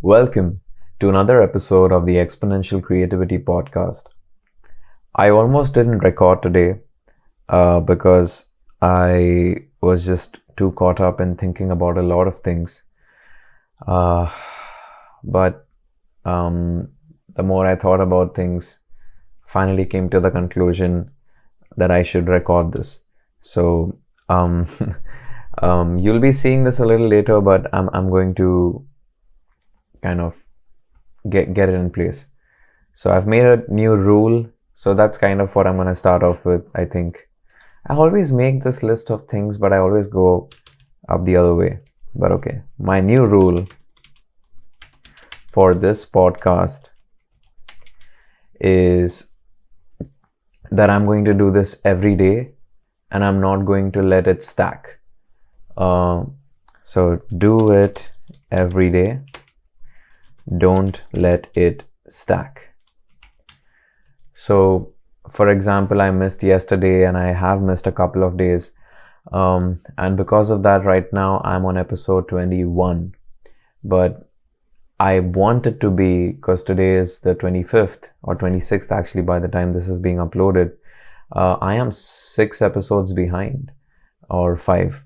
Welcome to another episode of the Exponential Creativity podcast. I almost didn't record today because I was just too caught up in thinking about a lot of things. But the more I thought about things, finally came to the conclusion that I should record this. So you'll be seeing this a little later, but I'm going to kind of get it in place. So I've made a new rule. So that's kind of what I'm going to start off with, I think. I always make this list of things, but I always go up the other way. But okay, my new rule for this podcast is that I'm going to do this every day and I'm not going to let it stack. So do it every day. Don't let it stack. So, for example, I missed yesterday and I have missed a couple of days. And because of that, right now I'm on episode 21. But I want it to be, because today is the 25th or 26th actually by the time this is being uploaded. I am 6 episodes behind or 5.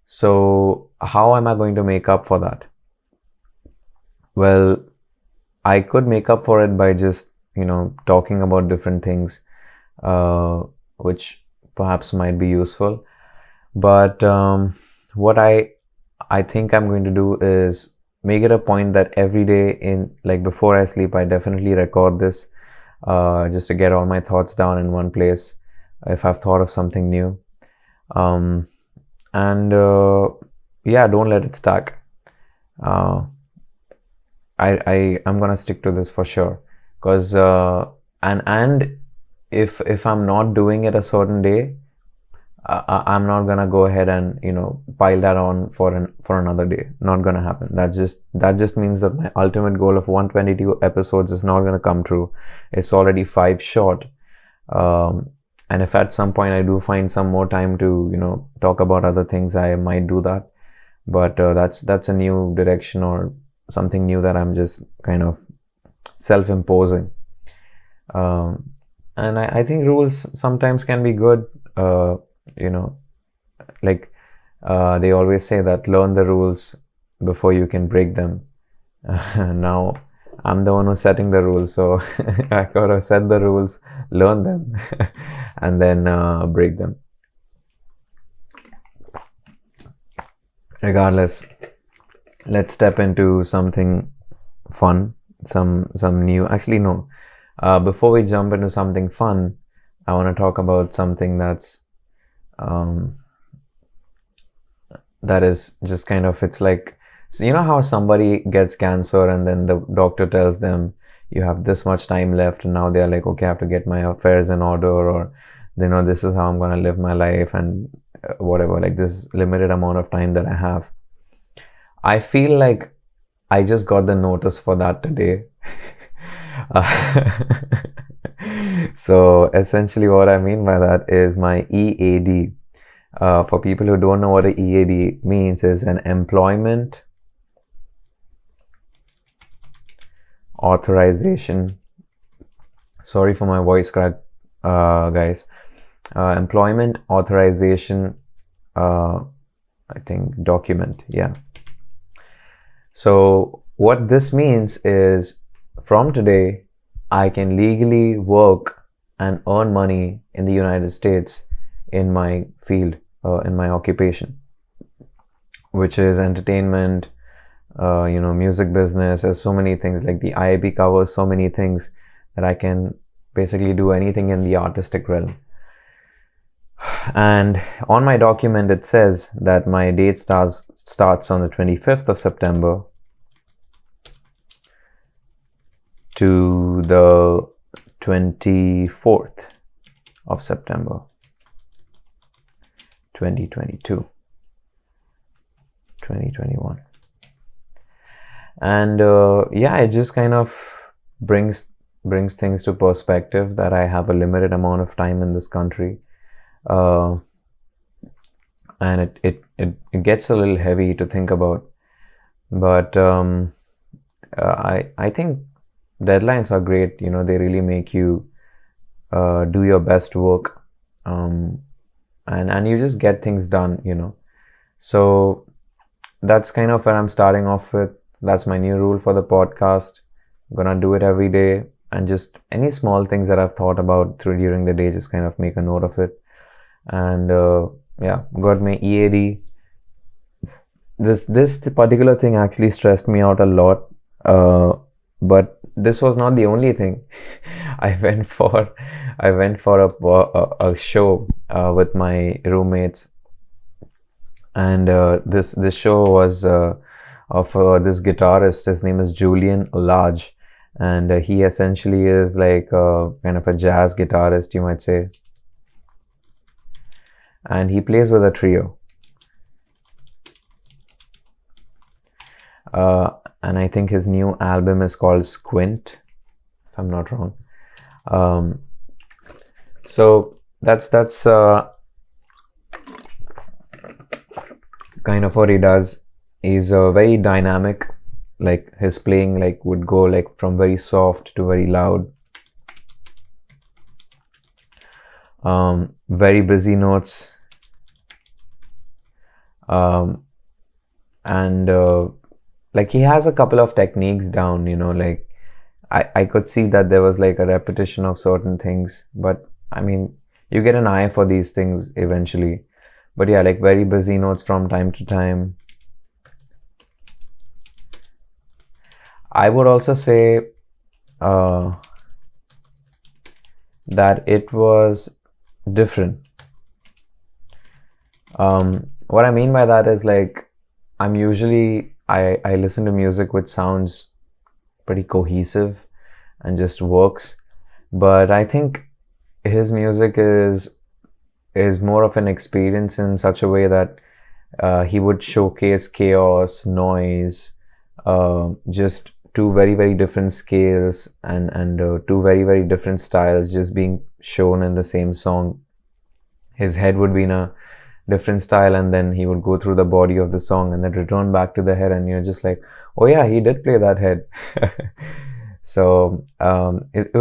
So how am I going to make up for that? Well, I could make up for it by just, talking about different things, which perhaps might be useful. But what I think I'm going to do is make it a point that every day before I sleep, I definitely record this just to get all my thoughts down in one place if I've thought of something new. Don't let it stack. I'm gonna stick to this for sure, because and if I'm not doing it a certain day, I'm not gonna go ahead and pile that on for another day. Not gonna happen. That just means that my ultimate goal of 122 episodes is not gonna come true. It's already 5 short. And if at some point I do find some more time to talk about other things, I might do that. But that's a new direction or something new that I'm just kind of self-imposing. And I think rules sometimes can be good. They always say that learn the rules before you can break them. Now I'm the one who's setting the rules, so I gotta set the rules, learn them, and then break them. Regardless, let's step into something fun, some new. Actually, no. Before we jump into something fun, I want to talk about something that is just kind of, it's like, how somebody gets cancer and then the doctor tells them you have this much time left, and now they're like, okay, I have to get my affairs in order, or this is how I'm going to live my life, and whatever, like this limited amount of time that I have. I feel like I just got the notice for that today. So essentially what I mean by that is my EAD. For people who don't know what an EAD means, is an employment authorization. Sorry for my voice crack, guys. Employment authorization, I think, document. Yeah. So what this means is, from today, I can legally work and earn money in the United States in my field, in my occupation, which is entertainment, music business. There's so many things, like the IAP covers so many things that I can basically do anything in the artistic realm. And on my document, it says that my date starts on the 25th of September to the 24th of September, 2022, 2021. And it just kind of brings things to perspective that I have a limited amount of time in this country. And it gets a little heavy to think about, but I think deadlines are great. You know, they really make you do your best work, and you just get things done. You know, so that's kind of where I'm starting off with. That's my new rule for the podcast. I'm gonna do it every day, and just any small things that I've thought about through during the day, just kind of make a note of it. And yeah, got my EAD. This particular thing actually stressed me out a lot, but this was not the only thing. I went for a show with my roommates, and this show was of this guitarist. His name is Julian Lage, and he essentially is like kind of a jazz guitarist, you might say, and he plays with a trio. And I think his new album is called Squint, if I'm not wrong. So that's kind of what he does. He's very dynamic. Like his playing like would go like from very soft to very loud. Very busy notes. And like he has a couple of techniques down, you know, like I could see that there was like a repetition of certain things, but I mean, you get an eye for these things eventually. But yeah, like very busy notes from time to time. I would also say that it was different. What I mean by that is like I listen to music which sounds pretty cohesive and just works, but I think his music is more of an experience in such a way that he would showcase chaos, noise, just two very, very different scales and two very, very different styles just being shown in the same song. His head would be in a different style, and then he would go through the body of the song and then return back to the head, and you're just like, oh yeah, he did play that head. So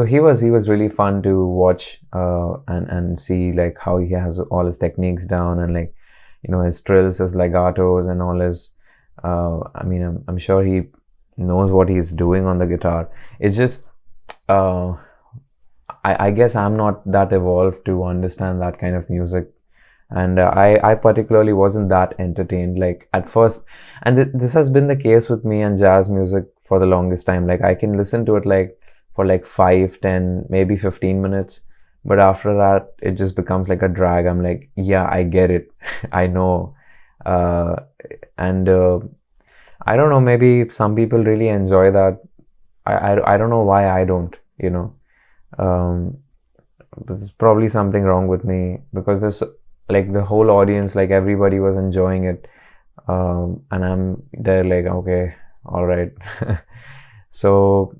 he was really fun to watch and see like how he has all his techniques down, and like, you know, his trills, his legatos, and all his I mean, I'm sure he knows what he's doing on the guitar. It's just I guess I'm not that evolved to understand that kind of music, and I particularly wasn't that entertained like at first. And this has been the case with me and jazz music for the longest time. Like I can listen to it like for like 5, 10, maybe 15 minutes, but after that it just becomes like a drag. I'm like, yeah, I get it. I know. And I don't know, maybe some people really enjoy that. I don't know why I don't, you know. There's probably something wrong with me, because there's like the whole audience, like everybody was enjoying it, and I'm there like, okay, all right. So,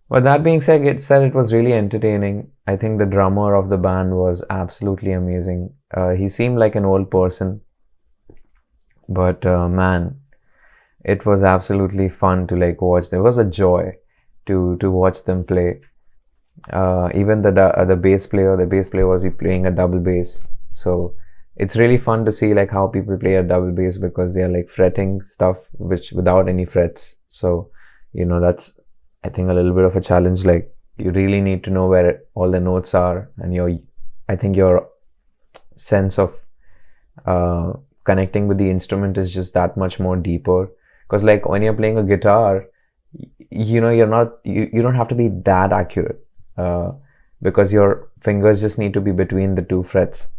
but that being said, it was really entertaining. I think the drummer of the band was absolutely amazing. He seemed like an old person, but man, it was absolutely fun to like watch. There was a joy to watch them play. Even the bass player was playing a double bass. So it's really fun to see like how people play a double bass, because they are like fretting stuff which without any frets. So, you know, that's, I think, a little bit of a challenge. Like you really need to know where all the notes are, and I think your sense of connecting with the instrument is just that much more deeper. Because like when you're playing a guitar, you know, you don't have to be that accurate, because your fingers just need to be between the two frets.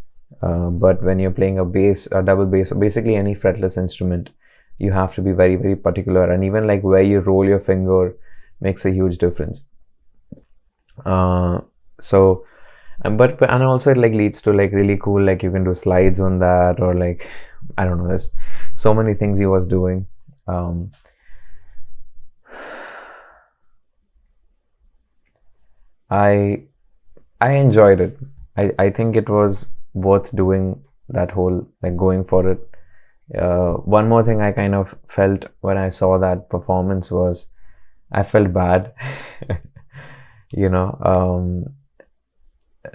But when you're playing a double bass, or basically any fretless instrument, you have to be very, very particular. And even like where you roll your finger makes a huge difference. So, but also it like leads to like really cool, like you can do slides on that, or like, I don't know, there's so many things he was doing. I enjoyed it. I think it was worth doing that whole, like, going for it. One more thing I kind of felt when I saw that performance was I felt bad. you know,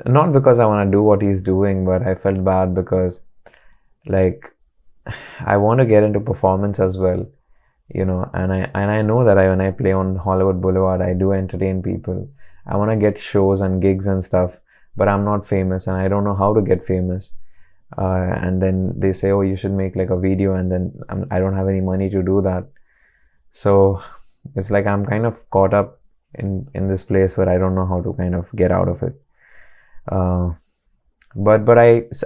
not because I want to do what he's doing, but I felt bad because, like, I want to get into performance as well, and I know that when I play on Hollywood Boulevard, I do entertain people. I want to get shows and gigs and stuff, but I'm not famous and I don't know how to get famous. And then they say, oh, you should make like a video, and then I don't have any money to do that. So it's like I'm kind of caught up in this place where I don't know how to kind of get out of it. But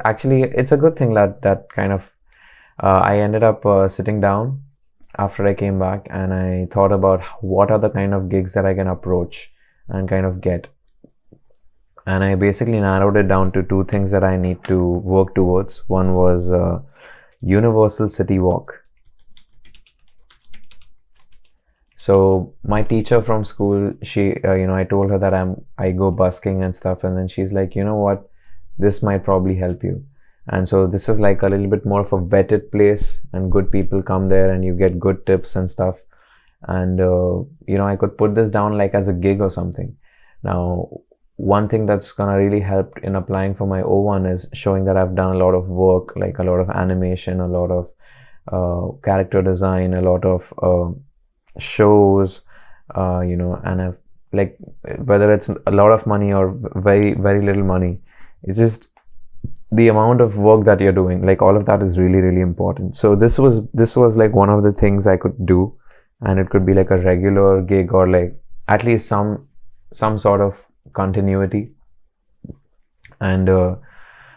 actually, it's a good thing that kind of I ended up sitting down after I came back, and I thought about what are the kind of gigs that I can approach and kind of get. And I basically narrowed it down to two things that I need to work towards. One was Universal City Walk. So my teacher from school, she, I told her that I go busking and stuff, and then she's like, you know what, this might probably help you. And so this is like a little bit more of a vetted place, and good people come there and you get good tips and stuff. And, I could put this down like as a gig or something. Now, one thing that's gonna really help in applying for my O1 is showing that I've done a lot of work, like a lot of animation, a lot of character design, a lot of shows, and I've, like, whether it's a lot of money or very, very little money, it's just the amount of work that you're doing, like all of that is really, really important. So this was like one of the things I could do, and it could be like a regular gig or like at least some sort of continuity. And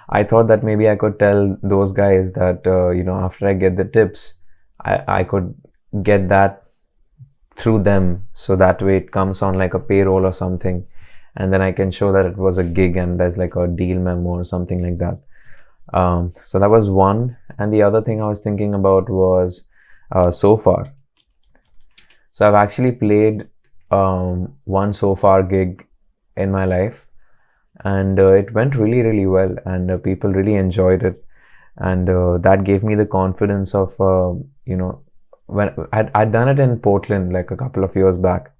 I thought that maybe I could tell those guys that after I get the tips, I could get that through them, so that way it comes on like a payroll or something, and then I can show that it was a gig and there's like a deal memo or something like that. So that was one. And the other thing I was thinking about was so far. So I've actually played one so far gig in my life, and it went really, really well, and people really enjoyed it. And that gave me the confidence of when I'd done it in Portland like a couple of years back.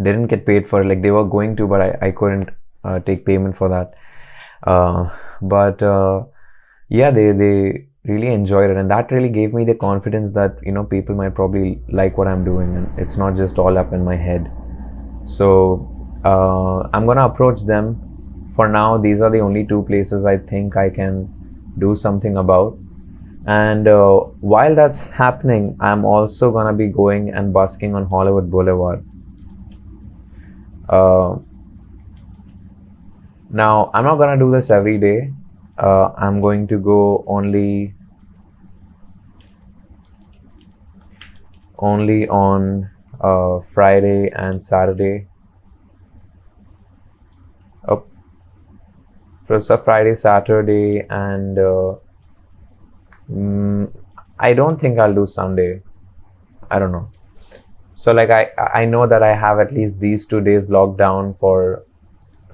Didn't get paid for it, like they were going to, but I couldn't take payment for that. But they really enjoyed it, and that really gave me the confidence that people might probably like what I'm doing, and it's not just all up in my head. So I'm gonna approach them. For now, these are the only two places I think I can do something about. And while that's happening, I'm also gonna be going and busking on Hollywood Boulevard. Now, I'm not gonna do this every day. I'm going to go only on Friday and Saturday. So Friday, Saturday, and I don't think I'll do Sunday. I don't know. So like I know that I have at least these 2 days locked down for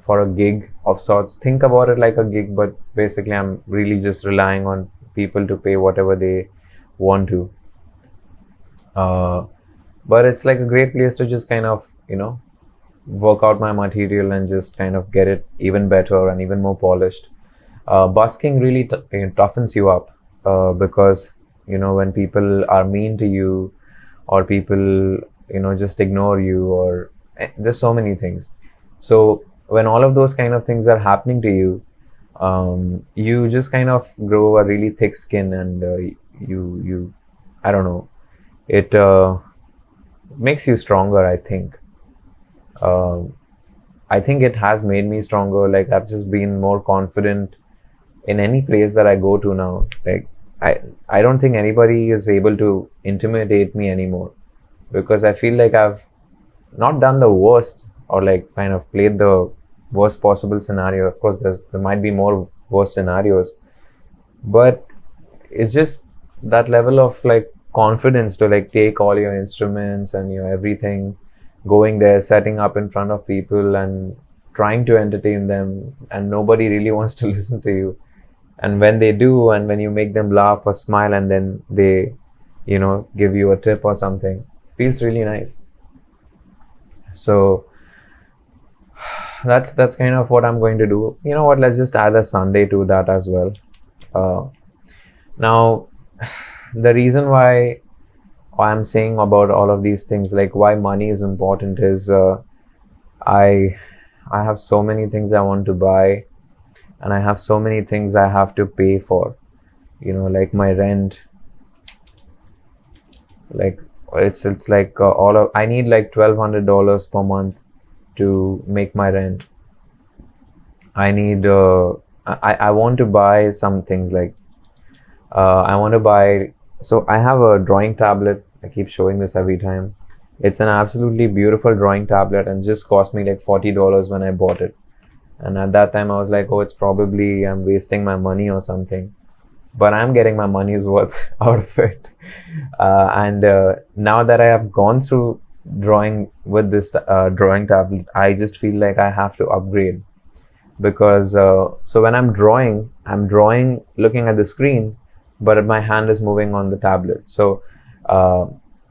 a gig of sorts. Think about it like a gig, but basically I'm really just relying on people to pay whatever they want to. But it's like a great place to just kind of work out my material and just kind of get it even better and even more polished. Busking really toughens you up, because when people are mean to you, or people just ignore you, or there's so many things. So when all of those kind of things are happening to you, you just kind of grow a really thick skin, and you I don't know, it makes you stronger, I think. I think it has made me stronger. Like I've just been more confident in any place that I go to now. Like I don't think anybody is able to intimidate me anymore, because I feel like I've not done the worst, or like kind of played the worst possible scenario. Of course, there might be more worse scenarios, but it's just that level of like confidence to like take all your instruments and everything, going there, setting up in front of people and trying to entertain them, and nobody really wants to listen to you. And when they do, and when you make them laugh or smile, and then they give you a tip or something, feels really nice. So that's kind of what I'm going to do. You know what, let's just add a Sunday to that as well. Now the reason why I'm saying about all of these things, like why money is important, is I have so many things I want to buy, and I have so many things I have to pay for, you know, like my rent. Like it's like all of I need like $1,200 per month to make my rent. I need I want to buy some things, like I want to buy, so I have a drawing tablet. I keep showing this every time. It's an absolutely beautiful drawing tablet, and just cost me like $40 when I bought it. And at that time I was like, oh, it's probably I'm wasting my money or something, but I'm getting my money's worth out of it. And now that I have gone through drawing with this drawing tablet, I just feel like I have to upgrade, because so when I'm drawing looking at the screen, but my hand is moving on the tablet. So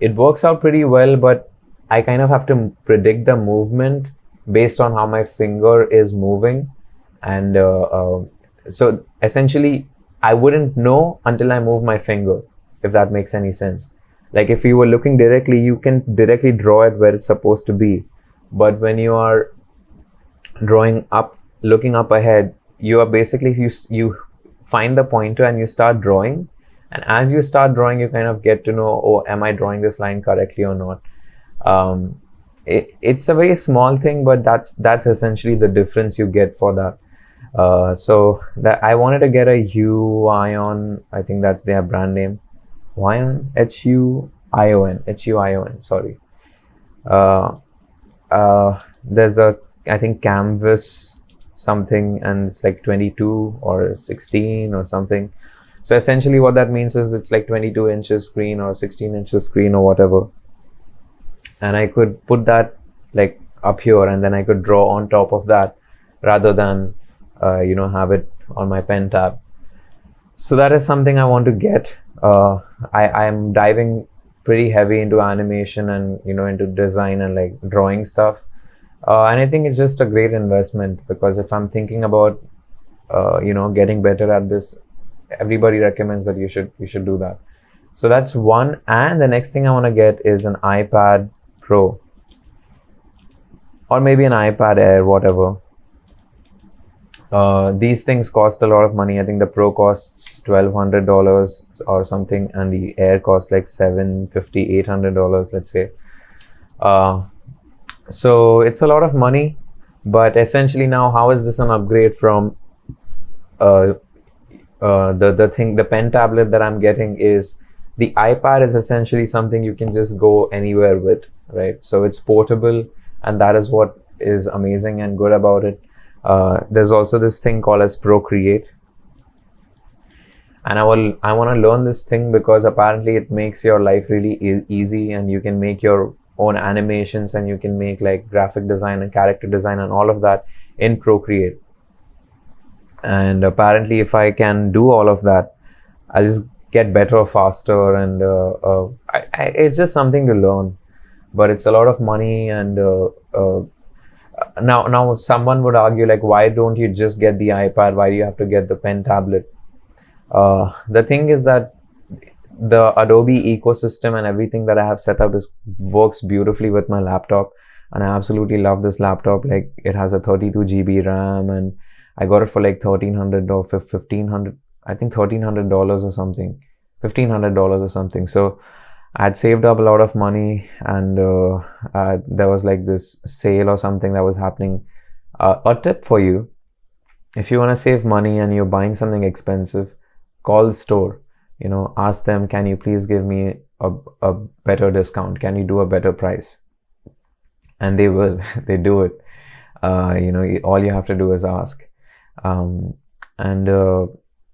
it works out pretty well, but I kind of have to predict the movement based on how my finger is moving. And so essentially I wouldn't know until I move my finger, if that makes any sense. Like if you were looking directly, you can directly draw it where it's supposed to be. But when you are drawing up, looking up ahead, you are basically, you find the pointer and you start drawing. And as you start drawing, you kind of get to know, oh, am I drawing this line correctly or not? It's a very small thing, but that's essentially the difference you get for that. So that I wanted to get a Huion, I think that's their brand name. Huion, Huion, sorry. There's a, I think, canvas something, and it's like 22 or 16 or something. So essentially what that means is it's like 22 inches screen or 16 inches screen or whatever. And I could put that like up here, and then I could draw on top of that rather than have it on my pen tab. So that is something I want to get. I am diving pretty heavy into animation and into design and like drawing stuff. And I think it's just a great investment, because if I'm thinking about getting better at this, everybody recommends that you should do that. So that's one. And the next thing I want to get is an iPad Pro, or maybe an iPad Air, whatever. These things cost a lot of money. I think the Pro costs $1,200 or something, and the Air costs like $750, $800, let's say. So it's a lot of money, but essentially now, how is this an upgrade from the pen tablet that I'm getting? Is the iPad is essentially something you can just go anywhere with, right? So it's portable, and that is what is amazing and good about it. There's also this thing called as Procreate, and I want to learn this thing because apparently it makes your life really easy, and you can make your own animations, and you can make like graphic design and character design and all of that in Procreate. And apparently if I can do all of that, I'll just get better faster, and it's just something to learn. But it's a lot of money, and now someone would argue, like, why don't you just get the iPad? Why do you have to get the pen tablet? The thing is that the Adobe ecosystem and everything that I have set up works beautifully with my laptop, and I absolutely love this laptop. Like, it has a 32 GB RAM, and I got it for like $1,300 or $1,500, I think $1,300 or something, $1,500 or something. So I had saved up a lot of money, and there was like this sale or something that was happening. A tip for you: if you want to save money and you're buying something expensive, call the store. Ask them, can you please give me a better discount? Can you do a better price? And they will. They do it. All you have to do is ask.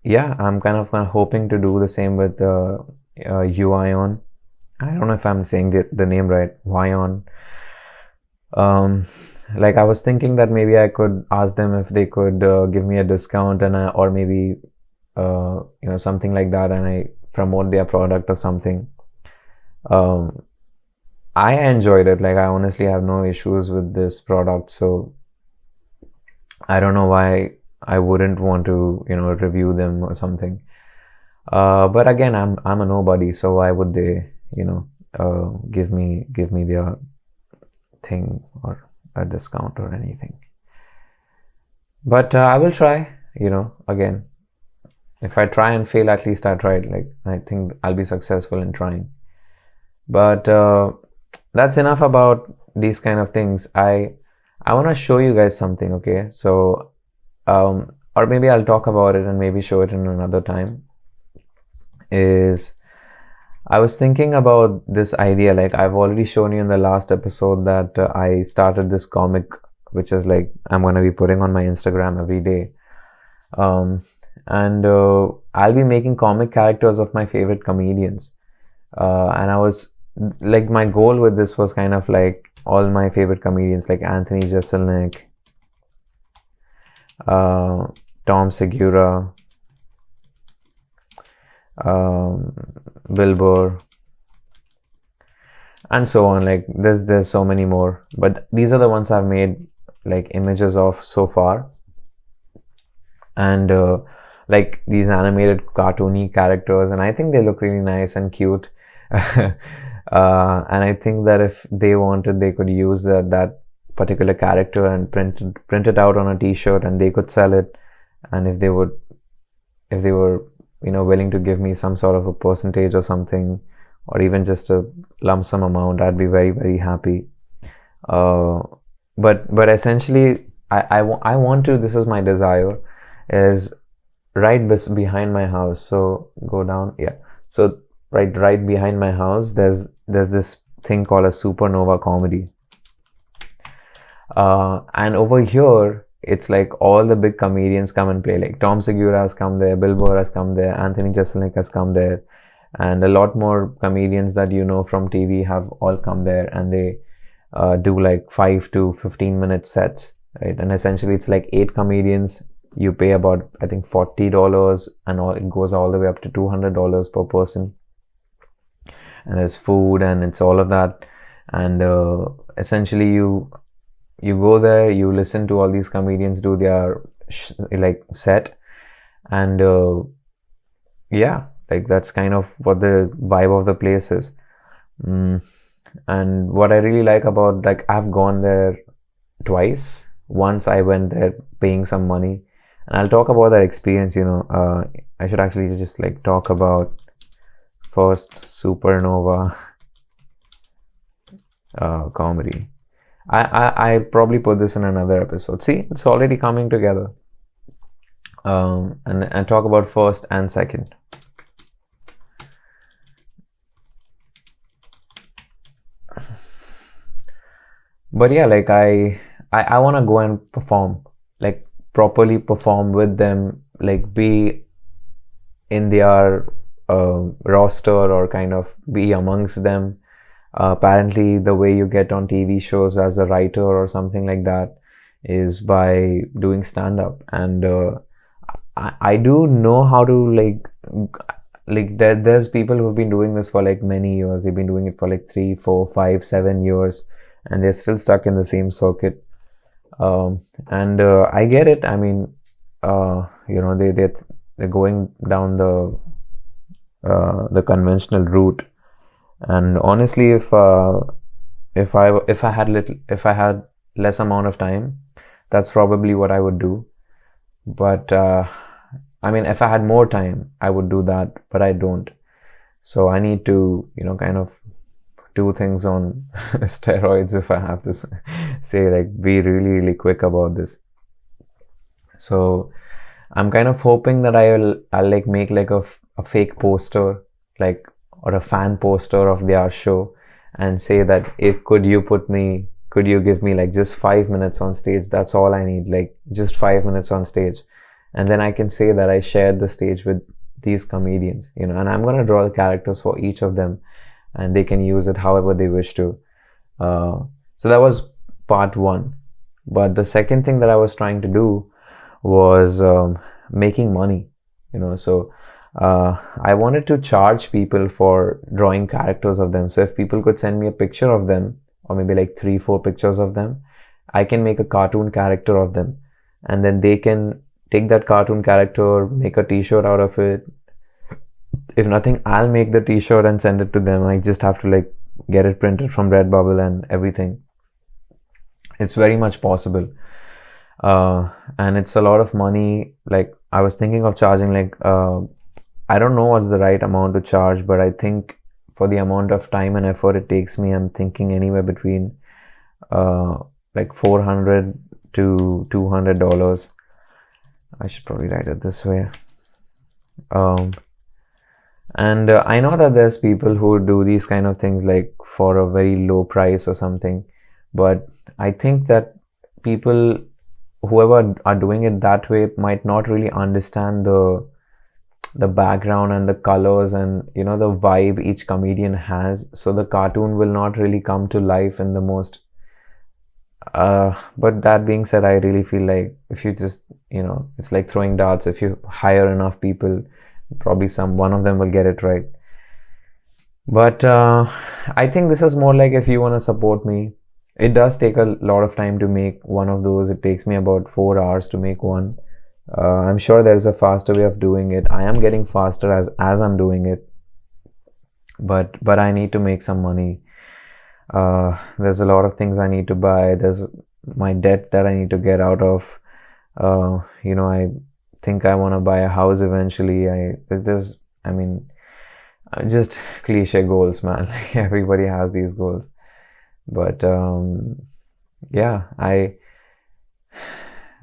Yeah, I'm kind of hoping to do the same with Huion. I don't know if I'm saying the name right. Huion. Like, I was thinking that maybe I could ask them if they could give me a discount, or maybe something like that, and I promote their product or something. I enjoyed it. Like, I honestly have no issues with this product, so I don't know why I wouldn't want to, review them or something. But again, I'm a nobody, so why would they, give me their thing or a discount or anything? But I will try, again. If I try and fail, at least I tried. Like, I think I'll be successful in trying. But that's enough about these kind of things. I want to show you guys something, okay? So, or maybe I'll talk about it and maybe show it in another time. I was thinking about this idea. Like, I've already shown you in the last episode that I started this comic, which is like I'm going to be putting on my Instagram every day. And I'll be making comic characters of my favorite comedians. And I was like, my goal with this was kind of like all my favorite comedians, like Anthony Jeselnik, Tom Segura, Bill Burr, and so on. Like, there's so many more, but these are the ones I've made like images of so far. And like these animated cartoony characters, and I think they look really nice and cute. And I think that if they wanted, they could use that particular character and print it out on a t-shirt, and they could sell it. And if they were willing to give me some sort of a percentage or something, or even just a lump sum amount, I'd be very, very happy. But essentially, I want to, this is my desire, is right behind my house. So go down, yeah. So right behind my house, there's this thing called a SuperNova Comedy. And over here, it's like all the big comedians come and play. Like Tom Segura has come there, Bill Burr has come there, Anthony Jeselnik has come there, and a lot more comedians that from TV have all come there, and they do like 5 to 15 minute sets, right? And essentially it's like 8 comedians. You pay about, I think, $40, and it goes all the way up to $200 per person. And there's food, and it's all of that. And essentially you go there, you listen to all these comedians do their like set, and yeah, like that's kind of what the vibe of the place is. And what I really like about, like, I've gone there twice. Once I went there paying some money, and I'll talk about that experience. I should actually just like talk about first SuperNova Comedy. I probably put this in another episode. See, it's already coming together. And talk about first and second. But yeah, like I want to go and perform, like properly perform with them, like be in their roster, or kind of be amongst them. Apparently the way you get on TV shows as a writer or something like that is by doing stand-up. And I do know how to like there's people who've been doing this for like many years. They've been doing it for like 3, 4, 5, 7 years, and they're still stuck in the same circuit. And I get it. I mean, they're going down the conventional route. And honestly, if I had less amount of time, that's probably what I would do. But I mean, if I had more time, I would do that, but I don't. So I need to, kind of do things on steroids, if I have to say, like, be really, really quick about this. So I'm kind of hoping that I'll like make like a fake poster, like, or a fan poster of their show, and say that could you give me like just 5 minutes on stage? That's all I need, like just 5 minutes on stage. And then I can say that I shared the stage with these comedians, and I'm going to draw the characters for each of them, and they can use it however they wish to. So that was part 1. But the second thing that I was trying to do was making money, so I wanted to charge people for drawing characters of them. So if people could send me a picture of them, or maybe like 3-4 pictures of them, I can make a cartoon character of them, and then they can take that cartoon character, make a t-shirt out of it. If nothing, I'll make the t-shirt and send it to them. I just have to like get it printed from Redbubble and everything. It's very much possible. And it's a lot of money. Like, I was thinking of charging like I don't know what's the right amount to charge, but I think for the amount of time and effort it takes me, I'm thinking anywhere between like $400 to $200. I should probably write it this way. And I know that there's people who do these kind of things like for a very low price or something, but I think that people, whoever are doing it that way, might not really understand the background and the colors and, you know, the vibe each comedian has. So the cartoon will not really come to life in the most but that being said, I really feel like if you just, you know, it's like throwing darts. If you hire enough people, probably one of them will get it right. But I think this is more like, if you want to support me, it does take a lot of time to make one of those. It takes me about 4 hours to make one. I'm sure there's a faster way of doing it. I am getting faster as I'm doing it, but I need to make some money. There's a lot of things I need to buy. There's my debt that I need to get out of. You know, I think I want to buy a house eventually. I mean, just cliche goals, man. Like, everybody has these goals. But yeah, I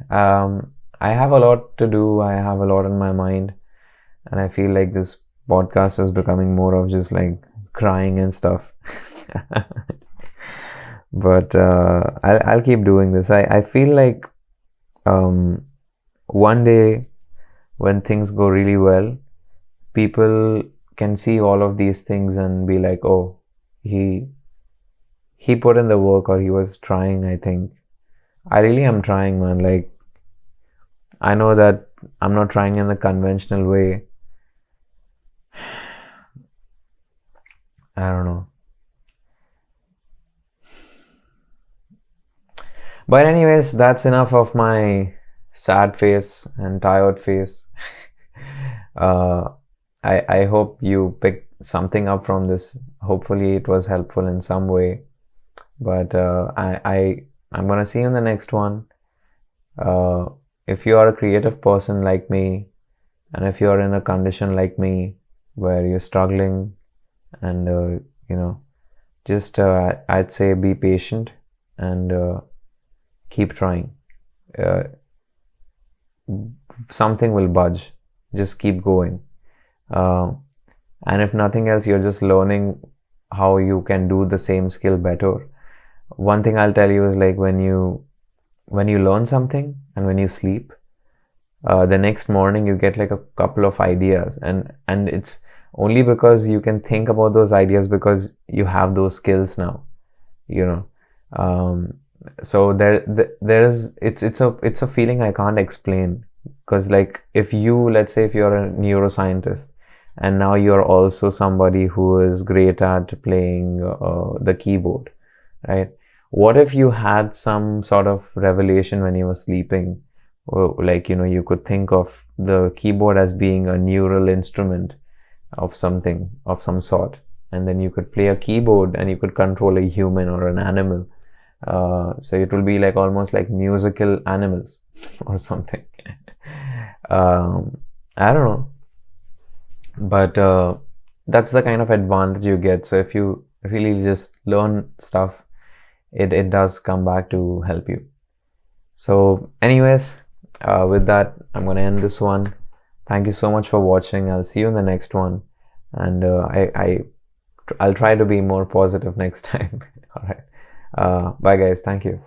have a lot to do. I have a lot in my mind, and I feel like this podcast is becoming more of just like crying and stuff. But I'll keep doing this. I feel like one day when things go really well, people can see all of these things and be like, oh, he put in the work, or he was trying. I think I really am trying, man. Like, I know that I'm not trying in the conventional way. I don't know. But anyways, that's enough of my sad face and tired face. I hope you picked something up from this. Hopefully it was helpful in some way. But I'm gonna see you in the next one. If you are a creative person like me, and if you are in a condition like me where you're struggling, and you know, just I'd say be patient and keep trying. Something will budge. Just keep going. And if nothing else, you're just learning how you can do the same skill better. One thing I'll tell you is, like, when you learn something and when you sleep, the next morning you get like a couple of ideas, and it's only because you can think about those ideas because you have those skills now, you know. So there's it's a feeling I can't explain, because like, let's say if you're a neuroscientist and now you're also somebody who is great at playing the keyboard, right? What if you had some sort of revelation when you were sleeping? Like, you know, you could think of the keyboard as being a neural instrument of some sort, and then you could play a keyboard and you could control a human or an animal. So it will be like almost like musical animals or something. I don't know, but that's the kind of advantage you get. So if you really just learn stuff, it does come back to help you. So anyways, with that, I'm going to end this one. Thank you so much for watching. I'll see you in the next one, and I'll try to be more positive next time. All right. Bye guys. Thank you.